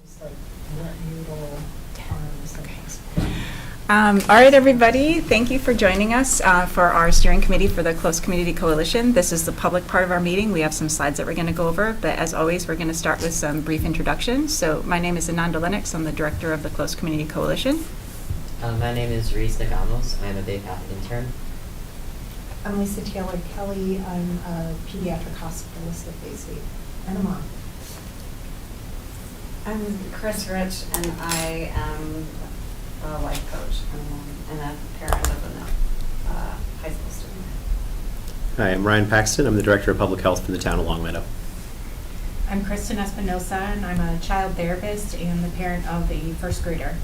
Just like let noodle arms and things. All right, everybody, thank you for joining us for our steering committee for the Close Community Coalition. This is the public part of our meeting. We have some slides that we're going to go over, but as always, we're going to start with some brief introductions. So my name is Ananda Lennox. I'm the director of the Close Community Coalition. My name is Reese DeGamos. I'm a Bay Path intern. I'm Lisa Taylor Kelly. I'm a pediatric hospitalist at Bay State and a mom. I'm Chris Rich, and I am a life coach and a parent of a high school student. Hi, I'm Ryan Paxton. I'm the Director of Public Health for the town of Longmeadow. I'm Kristen Espinosa, and I'm a child therapist and the parent of a first grader.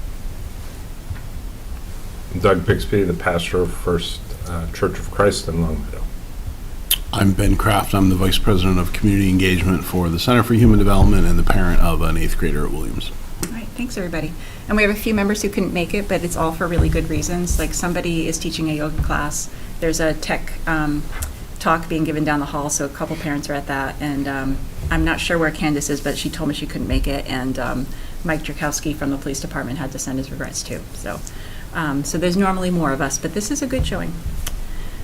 Doug Bixby, the pastor of First Church of Christ in Longmeadow. I'm Ben Kraft. I'm the Vice President of Community Engagement for the Center for Human Development and the parent of an 8th grader at Williams. All right, thanks, everybody. And we have a few members who couldn't make it, but it's all for really good reasons. Like somebody is teaching a yoga class. There's a tech talk being given down the hall, so a couple parents are at that. And I'm not sure where Candace is, but she told me she couldn't make it. And Mike Drakowski from the police department had to send his regrets too. So there's normally more of us, but this is a good showing.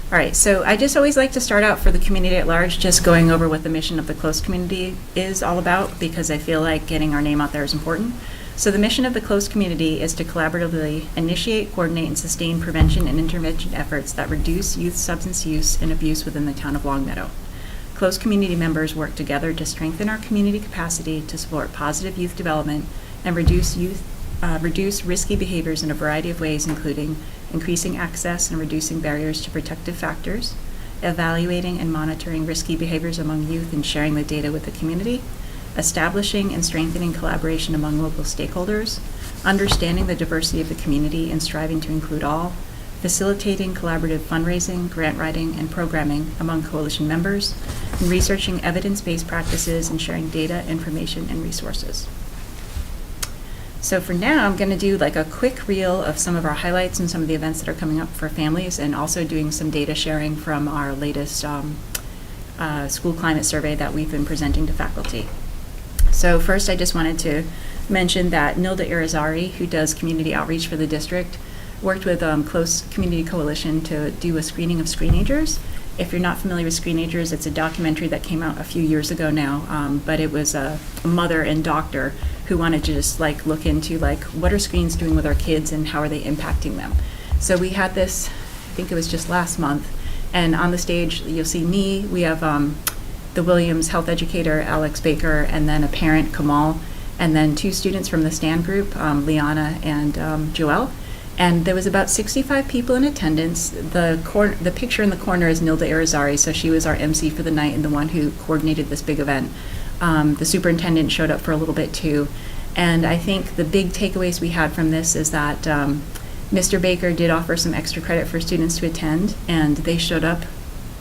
All right, so I just always like to start out for the community at large, just going over what the mission of the Close Community is all about, because I feel like getting our name out there is important. So the mission of the Close Community is to collaboratively initiate, coordinate, and sustain prevention and intervention efforts that reduce youth substance use and abuse within the town of Longmeadow. Close Community members work together to strengthen our community capacity to support positive youth development and reduce risky behaviors in a variety of ways, including increasing access and reducing barriers to protective factors, evaluating and monitoring risky behaviors among youth and sharing the data with the community, establishing and strengthening collaboration among local stakeholders, understanding the diversity of the community and striving to include all, facilitating collaborative fundraising, grant writing, and programming among coalition members, and researching evidence-based practices and sharing data, information, and resources. So for now, I'm going to do like a quick reel of some of our highlights and some of the events that are coming up for families, and also doing some data sharing from our latest school climate survey that we've been presenting to faculty. So first, I just wanted to mention that Nilda Irizarry, who does community outreach for the district, worked with Close Community Coalition to do a screening of screenagers. If you're not familiar with Screenagers, it's a documentary that came out a few years ago now, but it was a mother and doctor who wanted to just like look into like what are screens doing with our kids and how are they impacting them. So we had this, I think it was just last month, and on the stage you'll see me, we have the Williams health educator, Alex Baker, and then a parent, Kamal, and then two students from the STAND group, Liana and Joelle. And there was about 65 people in attendance. The picture in the corner is Nilda Irizarry, so she was our MC for the night and the one who coordinated this big event. The superintendent showed up for a little bit too. And I think the big takeaways we had from this is that Mr. Baker did offer some extra credit for students to attend, and they showed up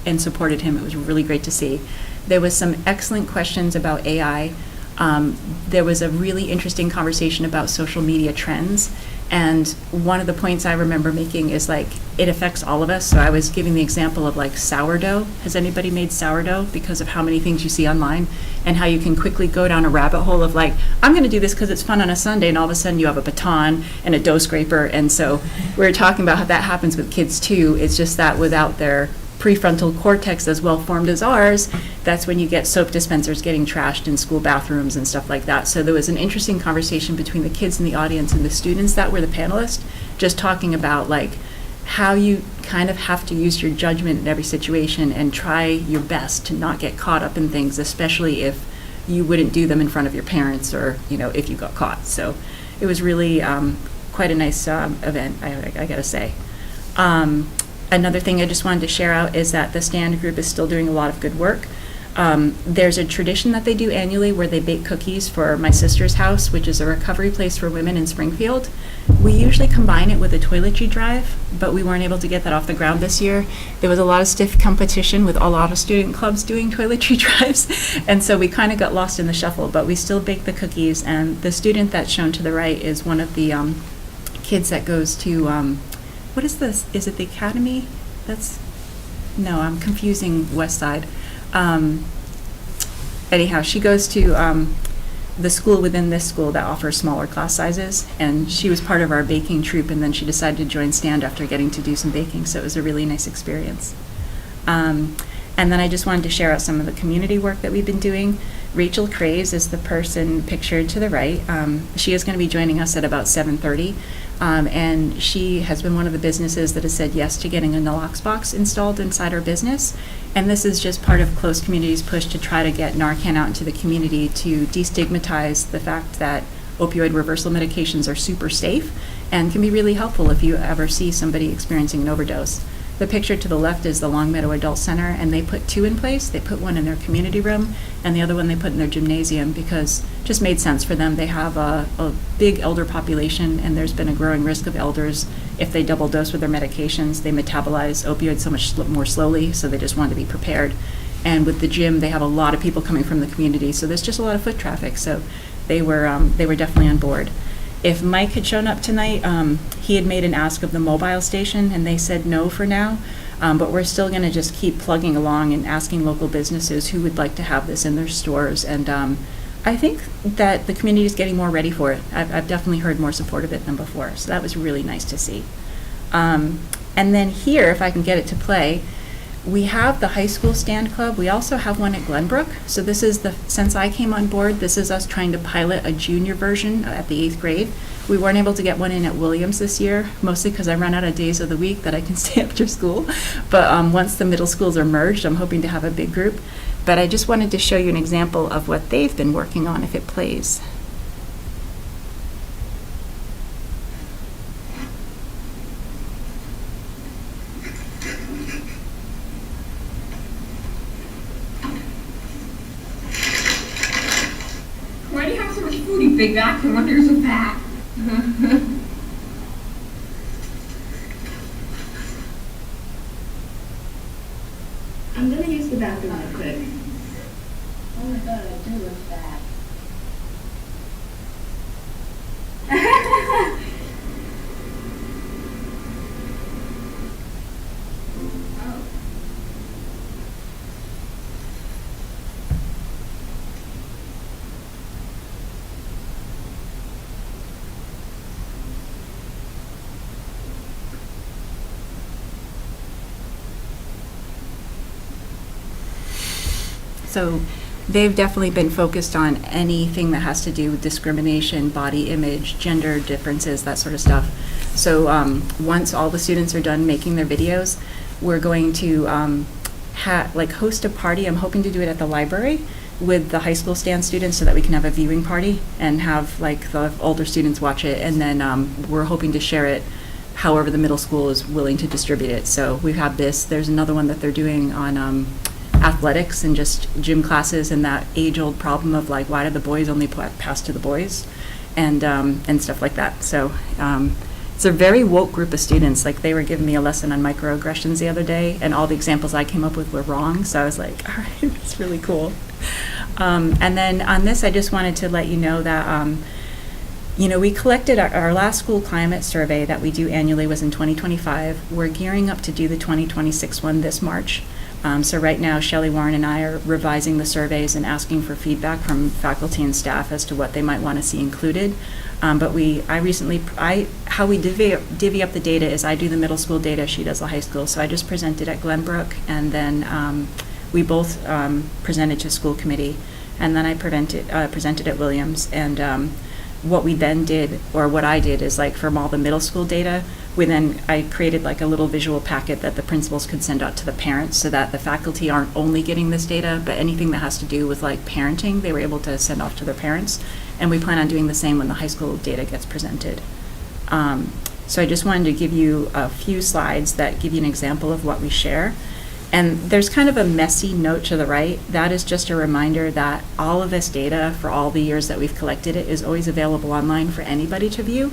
and supported him. It was really great to see. There was some excellent questions about AI. There was a really interesting conversation about social media trends. And one of the points I remember making is like, it affects all of us. So I was giving the example of like sourdough. Has anybody made sourdough because of how many things you see online and how you can quickly go down a rabbit hole of like, I'm going to do this because it's fun on a Sunday, and all of a sudden you have a baton and a dough scraper. And so we were talking about how that happens with kids too. It's just that without their prefrontal cortex as well formed as ours, that's when you get soap dispensers getting trashed in school bathrooms and stuff like that. So there was an interesting conversation between the kids in the audience and the students that were the panelists, just talking about like how you kind of have to use your judgment in every situation and try your best to not get caught up in things, especially if you wouldn't do them in front of your parents or, you know, if you got caught. So it was really quite a nice event, I gotta say. Another thing I just wanted to share out is that the STAND group is still doing a lot of good work. There's a tradition that they do annually where they bake cookies for My Sister's House, which is a recovery place for women in Springfield. We usually combine it with a toiletry drive, but we weren't able to get that off the ground this year. There was a lot of stiff competition with a lot of student clubs doing toiletry drives, and so we kind of got lost in the shuffle, but we still bake the cookies. And the student that's shown to the right is one of the kids that goes to, what is this? Is it the Academy? No, I'm confusing West Side. Anyhow, she goes to the school within this school that offers smaller class sizes, and she was part of our baking troupe, and then she decided to join STAND after getting to do some baking, so it was a really nice experience. And then I just wanted to share out some of the community work that we've been doing. Rachel Craze is the person pictured to the right. She is going to be joining us at about 7:30, and she has been one of the businesses that has said yes to getting a Nalox box installed inside our business. And this is just part of Close Community's push to try to get Narcan out into the community to destigmatize the fact that opioid reversal medications are super safe and can be really helpful if you ever see somebody experiencing an overdose. The picture to the left is the Longmeadow Adult Center, and they put two in place. They put one in their community room, and the other one they put in their gymnasium because it just made sense for them. They have a big elder population, and there's been a growing risk of elders. If they double dose with their medications, they metabolize opioids so much more slowly, so they just wanted to be prepared. And with the gym, they have a lot of people coming from the community, so there's just a lot of foot traffic. So they were definitely on board. If Mike had shown up tonight, he had made an ask of the mobile station, and they said no for now. But we're still going to just keep plugging along and asking local businesses who would like to have this in their stores. And I think that the community is getting more ready for it. I've definitely heard more support of it than before, so that was really nice to see. And then here, if I can get it to play, we have the high school stand club. We also have one at Glenbrook. So this is since I came on board, this is us trying to pilot a junior version at the 8th grade. We weren't able to get one in at Williams this year, mostly because I run out of days of the week that I can stay after school. But once the middle schools are merged, I'm hoping to have a big group. But I just wanted to show you an example of what they've been working on if it plays. Why do you have so much food, you big back? No wonder you're so fat. I'm gonna use the bathroom real quick. Oh my god, I do look fat. Oh. So they've definitely been focused on anything that has to do with discrimination, body image, gender differences, that sort of stuff. So once all the students are done making their videos, we're going to host a party. I'm hoping to do it at the library with the high school stand students so that we can have a viewing party and have the older students watch it. And then we're hoping to share it however the middle school is willing to distribute it. So we have this. There's another one that they're doing on athletics and just gym classes and that age-old problem of why do the boys only pass to the boys and stuff like that. So it's a very woke group of students. They were giving me a lesson on microaggressions the other day, and all the examples I came up with were wrong. So I was like, all right, that's really cool. And then on this, I just wanted to let you know that we collected our last school climate survey that we do annually was in 2025. We're gearing up to do the 2026 one this March. So right now, Shelley Warren and I are revising the surveys and asking for feedback from faculty and staff as to what they might want to see included. But how we divvy up the data is I do the middle school data, she does the high school. So I just presented at Glenbrook, and then we both presented to school committee, and then I presented at Williams. And what we then did, or what I did, is from all the middle school data, I created a little visual packet that the principals could send out to the parents so that the faculty aren't only getting this data, but anything that has to do with parenting, they were able to send off to their parents. And we plan on doing the same when the high school data gets presented. So I just wanted to give you a few slides that give you an example of what we share. And there's kind of a messy note to the right. That is just a reminder that all of this data for all the years that we've collected it is always available online for anybody to view.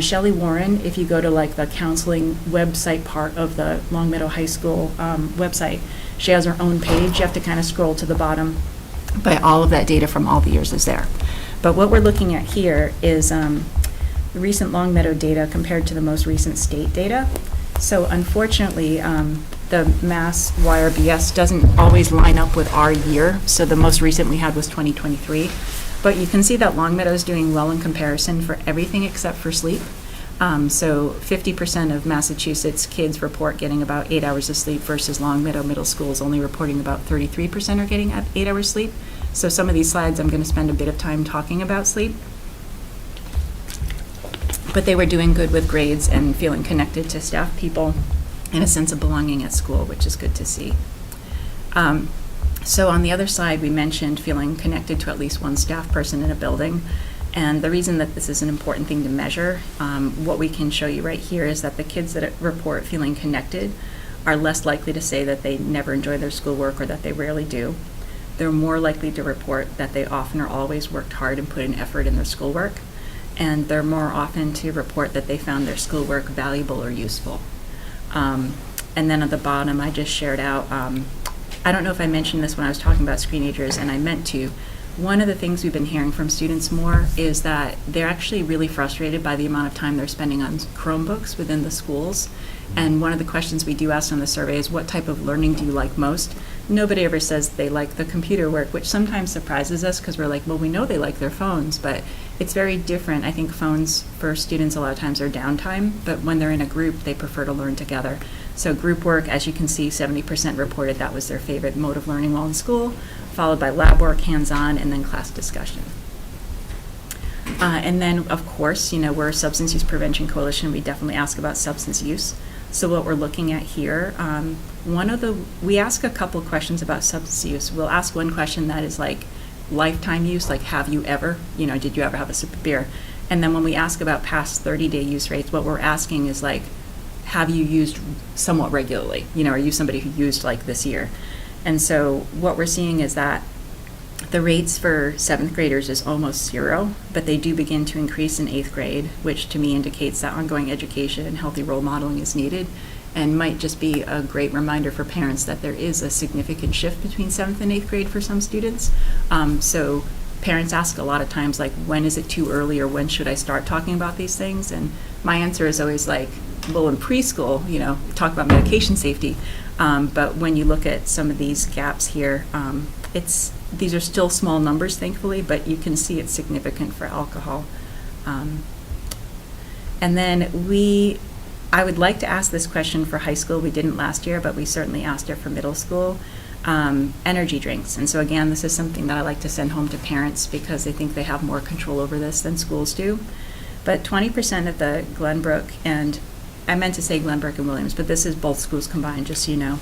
Shelley Warren, if you go to the counseling website part of the Longmeadow High School website, she has her own page. You have to kind of scroll to the bottom, but all of that data from all the years is there. But what we're looking at here is the recent Longmeadow data compared to the most recent state data. So unfortunately, the Mass YRBS doesn't always line up with our year. So the most recent we had was 2023. But you can see that Longmeadow is doing well in comparison for everything except for sleep. So 50% of Massachusetts kids report getting about 8 hours of sleep versus Longmeadow Middle School is only reporting about 33% are getting 8 hours sleep. So some of these slides I'm going to spend a bit of time talking about sleep. But they were doing good with grades and feeling connected to staff people and a sense of belonging at school, which is good to see. So on the other side, we mentioned feeling connected to at least one staff person in a building. And the reason that this is an important thing to measure, what we can show you right here is that the kids that report feeling connected are less likely to say that they never enjoy their schoolwork or that they rarely do. They're more likely to report that they often or always worked hard and put an effort in their schoolwork. And they're more often to report that they found their schoolwork valuable or useful. And then at the bottom, I just shared out, I don't know if I mentioned this when I was talking about screenagers, and I meant to. One of the things we've been hearing from students more is that they're actually really frustrated by the amount of time they're spending on Chromebooks within the schools. And one of the questions we do ask on the survey is, what type of learning do you like most? Nobody ever says they like the computer work, which sometimes surprises us because we're like, well, we know they like their phones, but it's very different. I think phones for students a lot of times are downtime, but when they're in a group, they prefer to learn together. So group work, as you can see, 70% reported that was their favorite mode of learning while in school, followed by lab work, hands-on, and then class discussion. And then, of course, we're a substance use prevention coalition. We definitely ask about substance use. So what we're looking at here, we ask a couple questions about substance use. We'll ask one question that is like lifetime use, like have you ever, did you ever have a sip of beer? And then when we ask about past 30-day use rates, what we're asking is like, have you used somewhat regularly? Are you somebody who used like this year? And so what we're seeing is that the rates for 7th graders is almost 0, but they do begin to increase in 8th grade, which to me indicates that ongoing education and healthy role modeling is needed, and might just be a great reminder for parents that there is a significant shift between 7th and 8th grade for some students. So parents ask a lot of times, like, when is it too early, or when should I start talking about these things? And my answer is always like, well, in preschool, talk about medication safety. But when you look at some of these gaps here, these are still small numbers, thankfully, but you can see it's significant for alcohol. And then I would like to ask this question for high school. We didn't last year, but we certainly asked it for middle school. Energy drinks. And so again, this is something that I like to send home to parents because they think they have more control over this than schools do. But 20% of the Glenbrook, and I meant to say Glenbrook and Williams, but this is both schools combined, just so you know.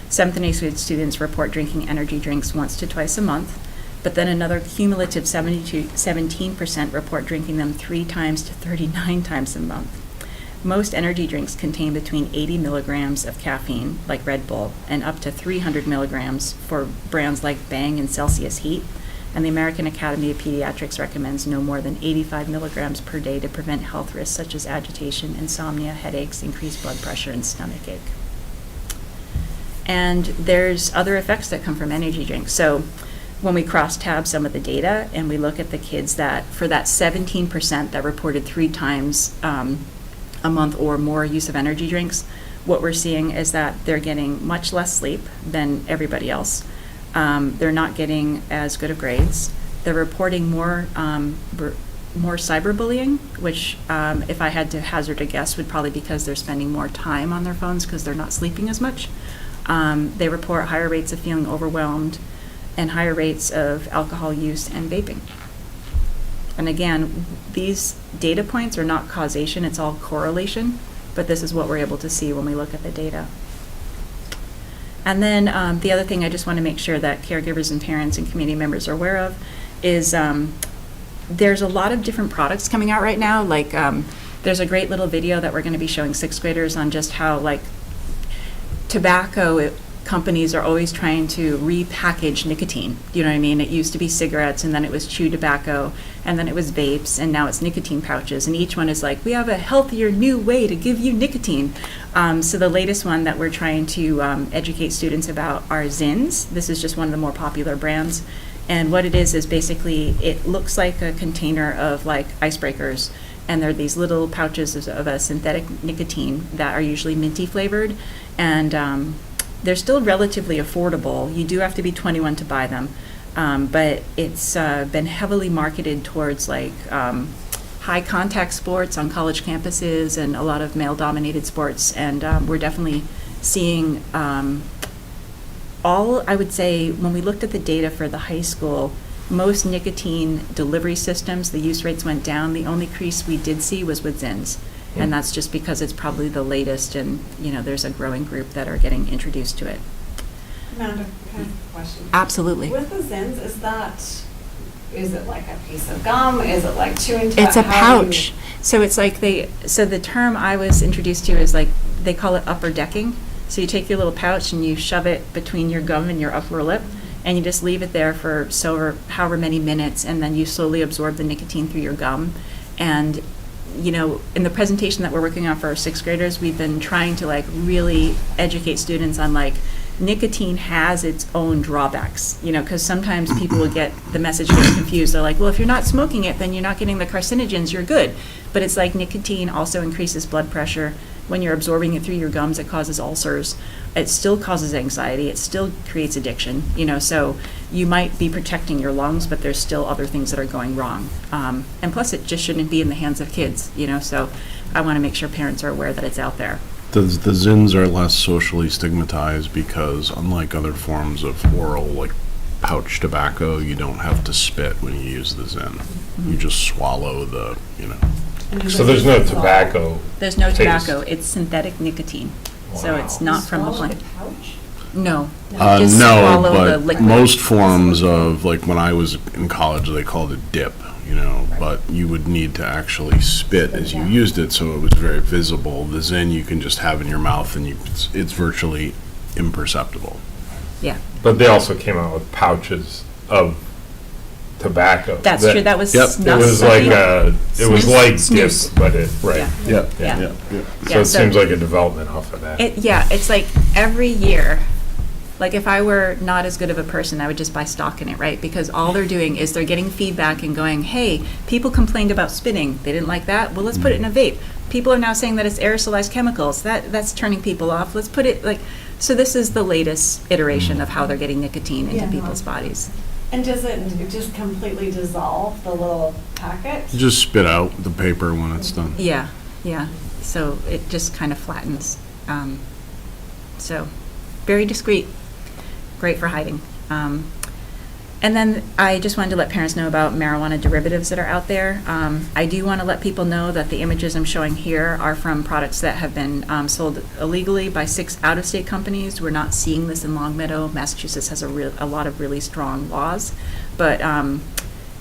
7th and 8th grade students report drinking energy drinks once to twice a month, but then another cumulative 17% report drinking them 3 times to 39 times a month. Most energy drinks contain between 80 milligrams of caffeine, like Red Bull, and up to 300 milligrams for brands like Bang and Celsius Heat. And the American Academy of Pediatrics recommends no more than 85 milligrams per day to prevent health risks such as agitation, insomnia, headaches, increased blood pressure, and stomach ache. And there's other effects that come from energy drinks. So when we cross-tab some of the data and we look at the kids that, for that 17% that reported 3 times a month or more use of energy drinks, what we're seeing is that they're getting much less sleep than everybody else. They're not getting as good of grades. They're reporting more cyberbullying, which if I had to hazard a guess would probably be because they're spending more time on their phones because they're not sleeping as much. They report higher rates of feeling overwhelmed and higher rates of alcohol use and vaping. And again, these data points are not causation, it's all correlation, but this is what we're able to see when we look at the data. And then the other thing I just want to make sure that caregivers and parents and community members are aware of is there's a lot of different products coming out right now. Like there's a great little video that we're going to be showing 6th graders on just how like tobacco companies are always trying to repackage nicotine. You know what I mean? It used to be cigarettes, and then it was chew tobacco, and then it was vapes, and now it's nicotine pouches. And each one is like, we have a healthier new way to give you nicotine. So the latest one that we're trying to educate students about are Zins. This is just one of the more popular brands. And what it is basically, it looks like a container of like icebreakers. And they're these little pouches of a synthetic nicotine that are usually minty flavored. And they're still relatively affordable. You do have to be 21 to buy them. But it's been heavily marketed towards like high contact sports on college campuses and a lot of male dominated sports. And we're definitely seeing I would say, when we looked at the data for the high school, most nicotine delivery systems, the use rates went down. The only increase we did see was with Zins. And that's just because it's probably the latest and, there's a growing group that are getting introduced to it. Amanda, can I have a question? Absolutely. With the Zins, is it like a piece of gum? Is it like chewing tobacco? It's a pouch. So it's like so the term I was introduced to is like, they call it upper decking. So you take your little pouch and you shove it between your gum and your upper lip, and you just leave it there for however many minutes, and then you slowly absorb the nicotine through your gum. And, in the presentation that we're working on for our 6th graders, we've been trying to like really educate students on like, nicotine has its own drawbacks, because sometimes people will get the message gets confused. They're like, well, if you're not smoking it, then you're not getting the carcinogens, you're good. But it's like nicotine also increases blood pressure. When you're absorbing it through your gums, it causes ulcers. It still causes anxiety. It still creates addiction, so you might be protecting your lungs, but there's still other things that are going wrong. And plus, it just shouldn't be in the hands of kids, so I want to make sure parents are aware that it's out there. The Zins are less socially stigmatized because, unlike other forms of oral, like pouch tobacco, you don't have to spit when you use the Zin. You just swallow the. So there's no tobacco. There's no taste. tobacco. It's synthetic nicotine, so it's not from the plant. Pouch? No. No, Just swallow the but liquid. most forms of, like when I was in college, they called it dip, but you would need to actually spit as you used it, so it was very visible. The Zin you can just have in your mouth, and it's virtually imperceptible. Yeah, But they also came out with pouches of tobacco. that's true. That was Yep. It not was like something- it was like Snus. dip, but right. Yeah. Yeah, Yeah. yeah. So Yeah, it so- seems like a development off of that. It's like every year, like if I were not as good of a person, I would just buy stock in it, right? Because all they're doing is they're getting feedback and going, hey, people complained about spitting. They didn't like that. Well, let's put it in a vape. People are now saying that it's aerosolized chemicals. That's turning people off. Let's put it so this is the latest iteration of how they're getting nicotine into people's bodies. And does it just completely dissolve the little packet? Just spit out the paper when it's done. Yeah. So it just kind of flattens. So very discreet. Great for hiding. And then I just wanted to let parents know about marijuana derivatives that are out there. I do want to let people know that the images I'm showing here are from products that have been sold illegally by 6 out-of-state companies. We're not seeing this in Longmeadow. Massachusetts has a lot of really strong laws. But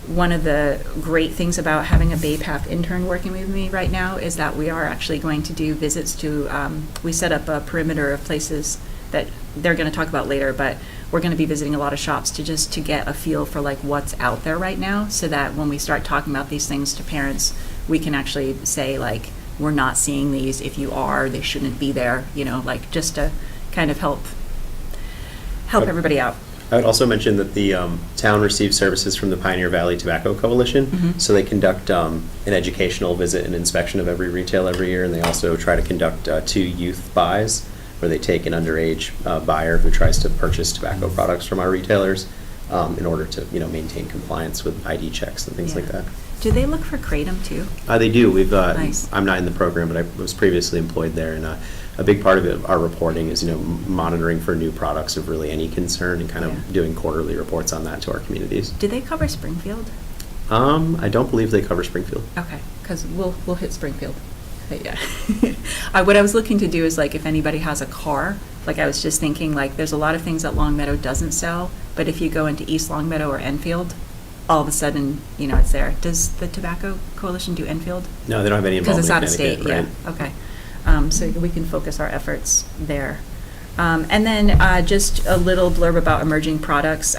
one of the great things about having a BAPAP intern working with me right now is that we are actually going to do visits to, we set up a perimeter of places that they're going to talk about later, but we're going to be visiting a lot of shops to get a feel for like what's out there right now, so that when we start talking about these things to parents, we can actually say like, we're not seeing these. If you are, they shouldn't be there, like just to kind of help everybody out. I would also mention that the town receives services from the Pioneer Valley Tobacco Coalition, Mhm. so they conduct an educational visit and inspection of every retail every year, and they also try to conduct 2 youth buys, where they take an underage buyer who tries to purchase tobacco products from our retailers in order to maintain compliance with ID checks and things like Yeah. that. Do they look for kratom too? They do. We've. Nice. I'm not in the program, but I was previously employed there, and a big part of it, our reporting, is monitoring for new products of really any concern, and kind of Yeah. doing quarterly reports on that to our communities. Do they cover Springfield? I don't believe they cover Springfield. Okay, because we'll hit Springfield. But yeah. What I was looking to do is like if anybody has a car, like I was just thinking like there's a lot of things that Longmeadow doesn't sell, but if you go into East Longmeadow or Enfield, all of a sudden, it's there. Does the Tobacco Coalition do Enfield? No, they don't have any Because involvement it's in out of state, Connecticut, yeah, okay. So we can focus our efforts there. And then just a little blurb about emerging products.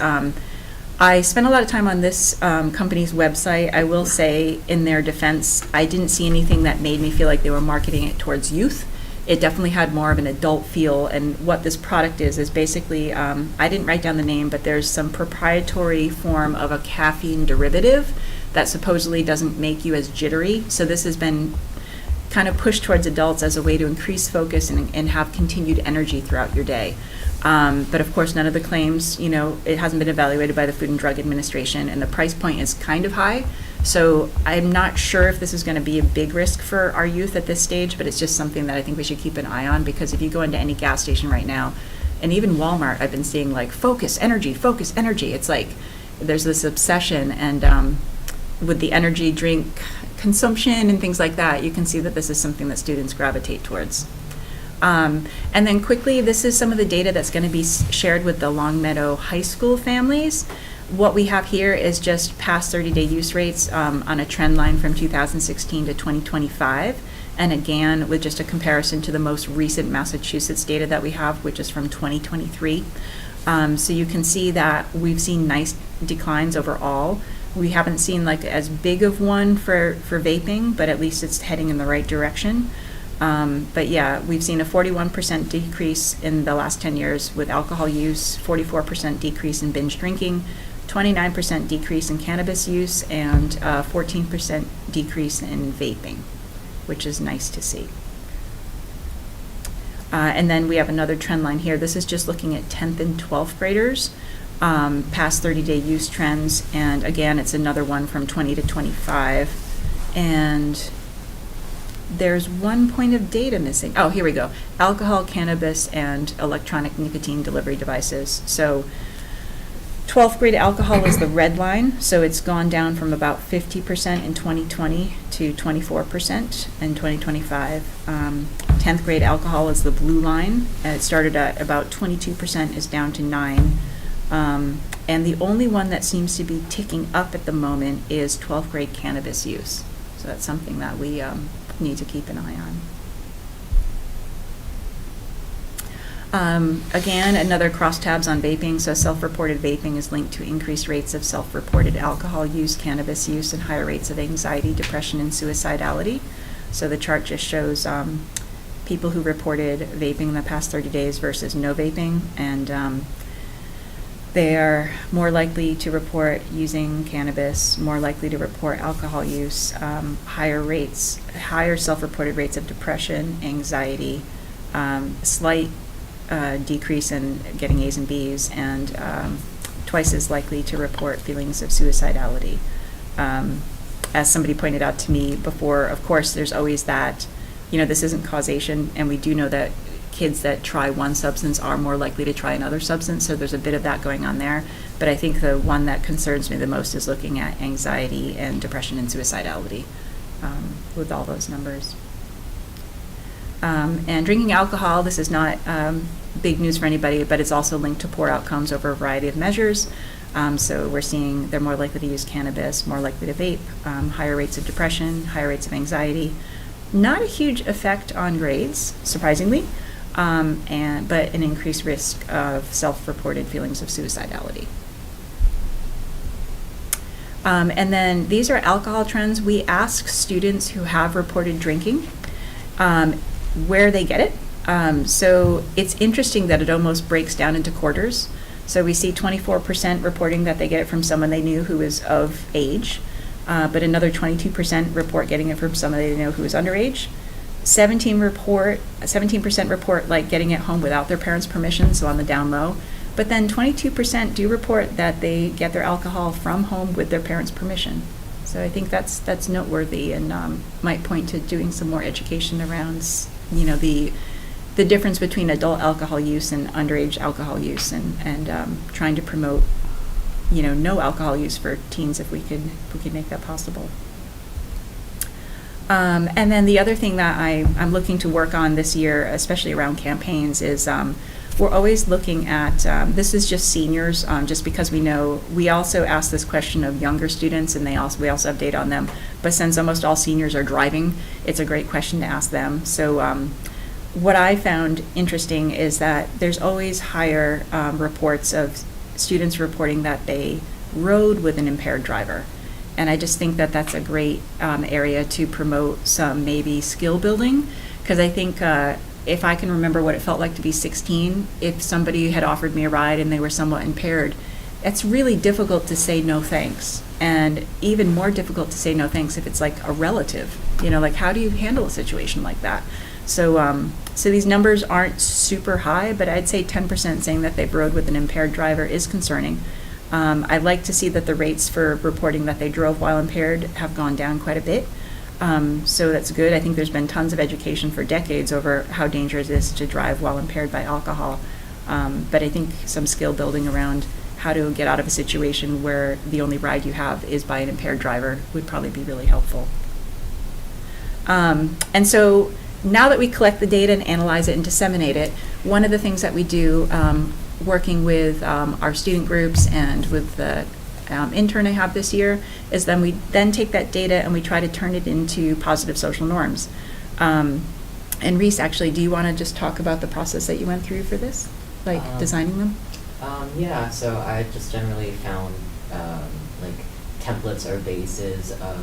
I spent a lot of time on this company's website. I will say, in their defense, I didn't see anything that made me feel like they were marketing it towards youth. It definitely had more of an adult feel, and what this product is basically, I didn't write down the name, but there's some proprietary form of a caffeine derivative that supposedly doesn't make you as jittery. So this has been kind of pushed towards adults as a way to increase focus and have continued energy throughout your day. But of course, none of the claims, it hasn't been evaluated by the Food and Drug Administration, and the price point is kind of high. So I'm not sure if this is going to be a big risk for our youth at this stage, but it's just something that I think we should keep an eye on, because if you go into any gas station right now, and even Walmart, I've been seeing like focus energy. It's like there's this obsession, and with the energy drink consumption and things like that, you can see that this is something that students gravitate towards. And then quickly, this is some of the data that's going to be shared with the Longmeadow High School families. What we have here is just past 30-day use rates on a trend line from 2016 to 2025. And again, with just a comparison to the most recent Massachusetts data that we have, which is from 2023. So you can see that we've seen nice declines overall. We haven't seen like as big of one for vaping, but at least it's heading in the right direction. But yeah, we've seen a 41% decrease in the last 10 years with alcohol use, 44% decrease in binge drinking, 29% decrease in cannabis use, and 14% decrease in vaping, which is nice to see. And then we have another trend line here. This is just looking at 10th and 12th graders, past 30-day use trends. And again, it's another one from 20 to 25. And there's one point of data missing. Oh, here we go. Alcohol, cannabis, and electronic nicotine delivery devices. So 12th grade alcohol is the red line, so it's gone down from about 50% in 2020 to 24% in 2025. 10th grade alcohol is the blue line, and it started at about 22%, is down to 9%. And the only one that seems to be ticking up at the moment is 12th grade cannabis use. So that's something that we need to keep an eye on. Again, another crosstabs on vaping. So self-reported vaping is linked to increased rates of self-reported alcohol use, cannabis use, and higher rates of anxiety, depression, and suicidality. So the chart just shows people who reported vaping in the past 30 days versus no vaping, and they are more likely to report using cannabis, more likely to report alcohol use, higher self-reported rates of depression, anxiety, slight decrease in getting A's and B's, and twice as likely to report feelings of suicidality. As somebody pointed out to me before, of course, there's always that, this isn't causation, and we do know that kids that try one substance are more likely to try another substance, so there's a bit of that going on there. But I think the one that concerns me the most is looking at anxiety and depression and suicidality with all those numbers. And drinking alcohol, this is not big news for anybody, but it's also linked to poor outcomes over a variety of measures. So we're seeing they're more likely to use cannabis, more likely to vape, higher rates of depression, higher rates of anxiety. Not a huge effect on grades, surprisingly, but an increased risk of self-reported feelings of suicidality. And then these are alcohol trends. We ask students who have reported drinking where they get it. So it's interesting that it almost breaks down into quarters. So we see 24% reporting that they get it from someone they knew who is of age, but another 22% report getting it from someone they know who is underage. 17% report like getting it home without their parents' permission, so on the down low. But then 22% do report that they get their alcohol from home with their parents' permission. So I think that's noteworthy, and might point to doing some more education around, the difference between adult alcohol use and underage alcohol use, and trying to promote, no alcohol use for teens if we could make that possible. And then the other thing that I'm looking to work on this year, especially around campaigns, is we're always looking at, this is just seniors, just because we also ask this question of younger students, and we also have data on them. But since almost all seniors are driving, it's a great question to ask them. So what I found interesting is that there's always higher reports of students reporting that they rode with an impaired driver. And I just think that that's a great area to promote some maybe skill building, because I think if I can remember what it felt like to be 16, if somebody had offered me a ride and they were somewhat impaired, it's really difficult to say no thanks. And even more difficult to say no thanks if it's like a relative, like how do you handle a situation like that? So, so these numbers aren't super high, but I'd say 10% saying that they've rode with an impaired driver is concerning. I'd like to see that the rates for reporting that they drove while impaired have gone down quite a bit. So that's good. I think there's been tons of education for decades over how dangerous it is to drive while impaired by alcohol. But I think some skill building around how to get out of a situation where the only ride you have is by an impaired driver would probably be really helpful. And so now that we collect the data and analyze it and disseminate it, one of the things that we do, working with our student groups and with the intern I have this year, is then we then take that data and we try to turn it into positive social norms. And Reese, actually, do you want to just talk about the process that you went through for this, like designing them? Yeah, so I just generally found like templates or bases of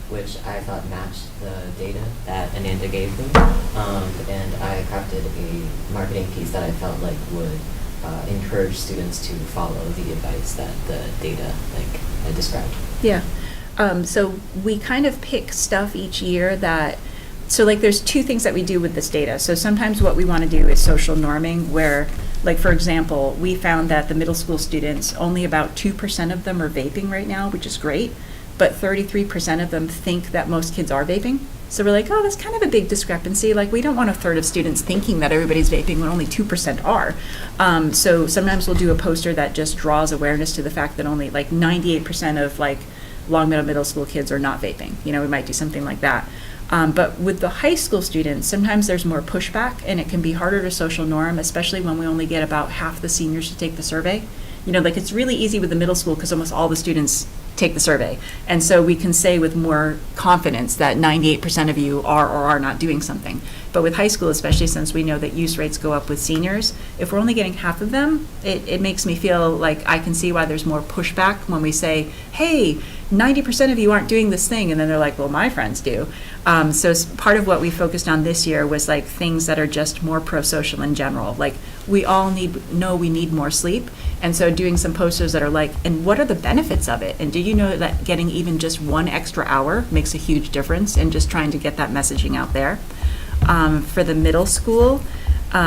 which I thought matched the data that Ananda gave me, and I crafted a marketing piece that I felt like would encourage students to follow the advice that the data I described. Yeah. So we kind of pick stuff each year that, so like there's two things that we do with this data. So sometimes what we want to do is social norming, where, like for example, we found that the middle school students, only about 2% of them are vaping right now, which is great, but 33% of them think that most kids are vaping. So we're like, oh, that's kind of a big discrepancy. Like, we don't want a third of students thinking that everybody's vaping when only 2% are. So sometimes we'll do a poster that just draws awareness to the fact that only like 98% of like Longmeadow middle school kids are not vaping. We might do something like that. But with the high school students, sometimes there's more pushback and it can be harder to social norm, especially when we only get about half the seniors to take the survey. Like it's really easy with the middle school because almost all the students take the survey. And so we can say with more confidence that 98% of you are or are not doing something. But with high school, especially since we know that use rates go up with seniors, if we're only getting half of them, it makes me feel like I can see why there's more pushback when we say, hey, 90% of you aren't doing this thing. And then they're like, well, my friends do. So part of what we focused on this year was like things that are just more pro-social in general. Like we all know we need more sleep. And so doing some posters that are like, and what are the benefits of it? And do you know that getting even just 1 extra hour makes a huge difference, and just trying to get that messaging out there. For the middle school, we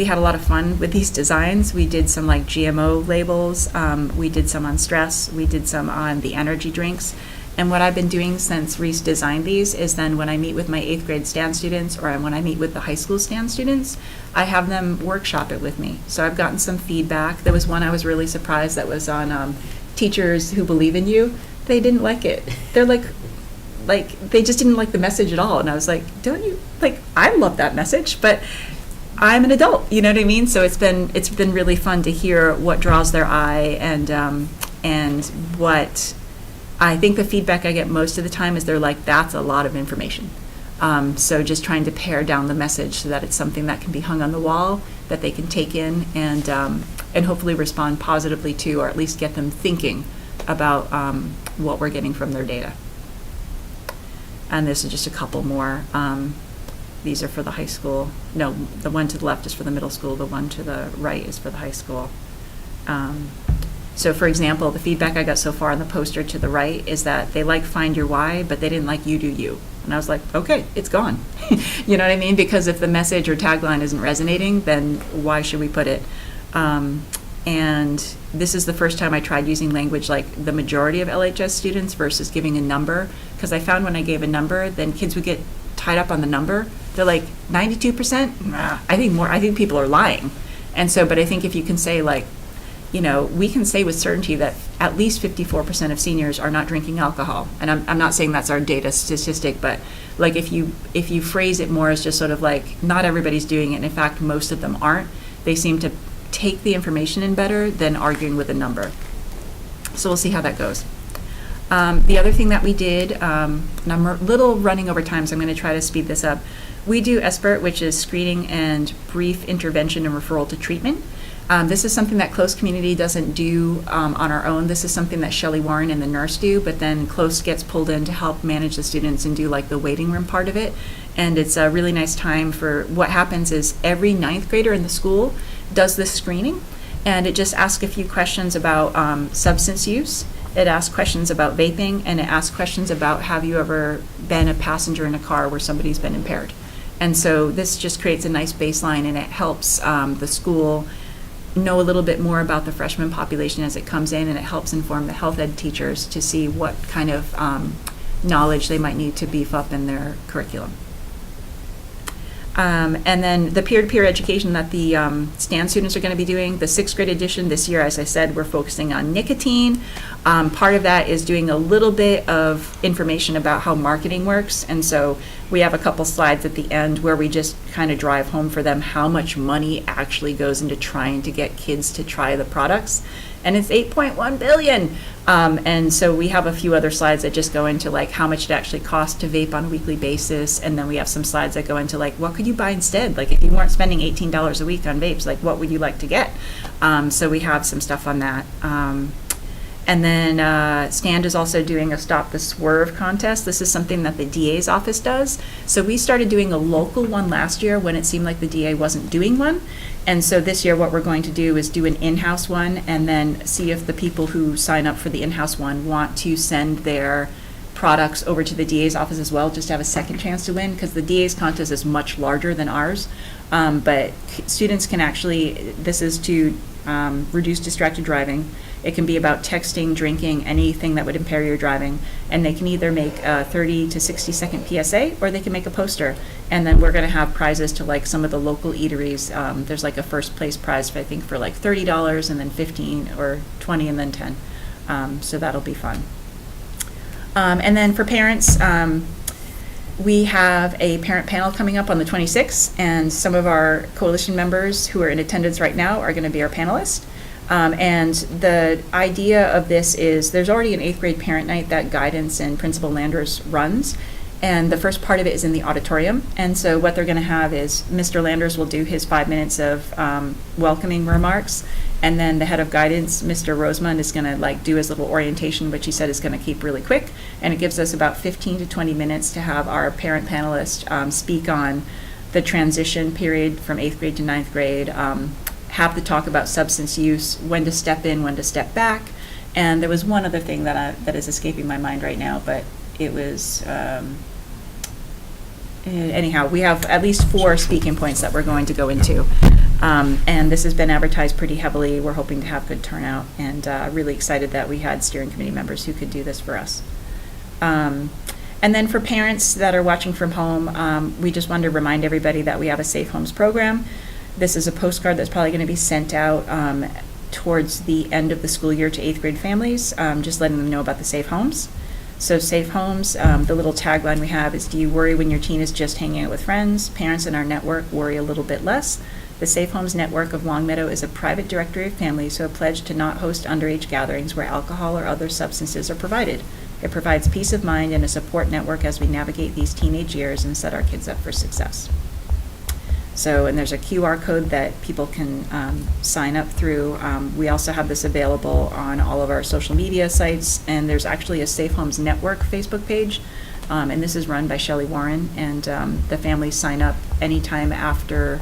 had a lot of fun with these designs. We did some like GMO labels. We did some on stress. We did some on the energy drinks. And what I've been doing since Reese designed these is then when I meet with my 8th grade STAN students, or when I meet with the high school STAN students, I have them workshop it with me. So I've gotten some feedback. There was one I was really surprised that was on teachers who believe in you. They didn't like it. They're like they just didn't like the message at all. And I was like, don't you, like, I love that message, but I'm an adult, you know what I mean? So it's been really fun to hear what draws their eye, and what I think the feedback I get most of the time is they're like, that's a lot of information. So just trying to pare down the message so that it's something that can be hung on the wall, that they can take in and hopefully respond positively to, or at least get them thinking about what we're getting from their data. And this is just a couple more. These are for the high school. No, the one to the left is for the middle school. The one to the right is for the high school. So for example, the feedback I got so far on the poster to the right is that they like Find Your Why, but they didn't like You Do You. And I was like, okay, it's gone. You know what I mean? Because if the message or tagline isn't resonating, then why should we put it? And this is the first time I tried using language like the majority of LHS students versus giving a number. Because I found when I gave a number, then kids would get tied up on the number. They're like, 92%? Nah, I think people are lying. And so, but I think if you can say like, we can say with certainty that at least 54% of seniors are not drinking alcohol. And I'm not saying that's our data statistic, but like if you phrase it more as just sort of like, not everybody's doing it, and in fact, most of them aren't, they seem to take the information in better than arguing with a number. So we'll see how that goes. The other thing that we did, and I'm a little running over time, so I'm going to try to speed this up. We do SBIRT, which is screening and brief intervention and referral to treatment. This is something that Close Community doesn't do on our own. This is something that Shelley Warren and the nurse do, but then Close gets pulled in to help manage the students and do like the waiting room part of it. And it's a really nice time for what happens is every 9th grader in the school does this screening. And it just asks a few questions about substance use. It asks questions about vaping, and it asks questions about, have you ever been a passenger in a car where somebody's been impaired? And so this just creates a nice baseline, and it helps the school know a little bit more about the freshman population as it comes in, and it helps inform the health ed teachers to see what kind of knowledge they might need to beef up in their curriculum. And then the peer-to-peer education that the STAN students are going to be doing, the 6th grade edition this year, as I said, we're focusing on nicotine. Part of that is doing a little bit of information about how marketing works. And so we have a couple slides at the end where we just kind of drive home for them how much money actually goes into trying to get kids to try the products. And it's $8.1 billion. And so we have a few other slides that just go into like how much it actually costs to vape on a weekly basis. And then we have some slides that go into like, what could you buy instead? Like if you weren't spending $18 a week on vapes, like what would you like to get? So we have some stuff on that. And then STAND is also doing a Stop the Swerve contest. This is something that the DA's office does. So we started doing a local one last year when it seemed like the DA wasn't doing one. And so this year what we're going to do is do an in-house one and then see if the people who sign up for the in-house one want to send their products over to the DA's office as well, just to have a second chance to win, because the DA's contest is much larger than ours. But students can actually, this is to reduce distracted driving. It can be about texting, drinking, anything that would impair your driving. And they can either make a 30 to 60 second PSA, or they can make a poster. And then we're going to have prizes to like some of the local eateries. There's like a first place prize, I think, for like $30, and then 15 or 20, and then 10. So that'll be fun. And then for parents, we have a parent panel coming up on the 26th, and some of our coalition members who are in attendance right now are going to be our panelists. And the idea of this is there's already an 8th grade parent night that Guidance and Principal Landers runs. And the first part of it is in the auditorium. And so what they're going to have is Mr. Landers will do his 5 minutes of welcoming remarks. And then the head of Guidance, Mr. Rosemond, is going to like do his little orientation, which he said is going to keep really quick. And it gives us about 15 to 20 minutes to have our parent panelist speak on the transition period from 8th grade to 9th grade, have the talk about substance use, when to step in, when to step back. And there was one other thing that is escaping my mind right now, but it was, anyhow, we have at least 4 speaking points that we're going to go into. And this has been advertised pretty heavily. We're hoping to have good turnout, and really excited that we had steering committee members who could do this for us. And then for parents that are watching from home, we just wanted to remind everybody that we have a Safe Homes program. This is a postcard that's probably going to be sent out towards the end of the school year to 8th grade families, just letting them know about the Safe Homes. So Safe Homes, the little tagline we have is, do you worry when your teen is just hanging out with friends? Parents in our network worry a little bit less. The Safe Homes network of Longmeadow is a private directory of families who have pledged to not host underage gatherings where alcohol or other substances are provided. It provides peace of mind and a support network as we navigate these teenage years and set our kids up for success. So, and there's a QR code that people can sign up through. We also have this available on all of our social media sites, and there's actually a Safe Homes Network Facebook page, and this is run by Shelley Warren, and the families sign up anytime after,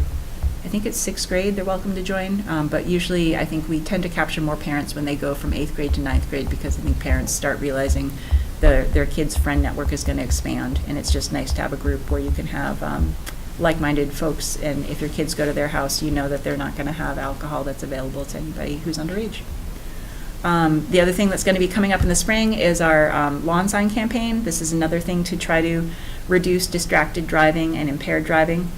I think it's 6th grade, they're welcome to join, but usually I think we tend to capture more parents when they go from 8th grade to 9th grade, because I think parents start realizing their kids' friend network is going to expand, and it's just nice to have a group where you can have like-minded folks, and if your kids go to their house, you know that they're not going to have alcohol that's available to anybody who's underage. The other thing that's going to be coming up in the spring is our lawn sign campaign. This is another thing to try to reduce distracted driving and impaired driving.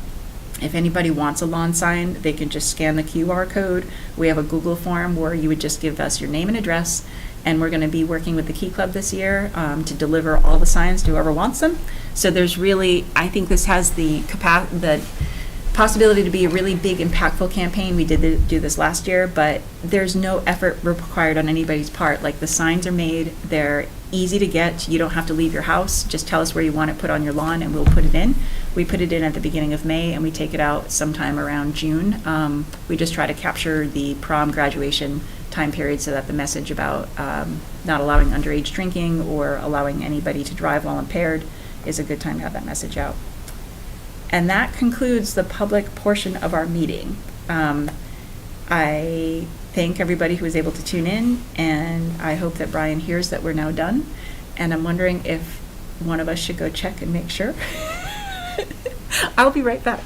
If anybody wants a lawn sign, they can just scan the QR code. We have a Google form where you would just give us your name and address, and we're going to be working with the Key Club this year to deliver all the signs to whoever wants them. So there's really, I think this has the possibility to be a really big, impactful campaign. We did do this last year, but there's no effort required on anybody's part. Like, the signs are made, they're easy to get. You don't have to leave your house. Just tell us where you want it put on your lawn, and we'll put it in. We put it in at the beginning of May, and we take it out sometime around June. We just try to capture the prom graduation time period so that the message about not allowing underage drinking or allowing anybody to drive while impaired is a good time to have that message out. And that concludes the public portion of our meeting. I thank everybody who was able to tune in, and I hope that Brian hears that we're now done. And I'm wondering if one of us should go check and make sure. I'll be right back.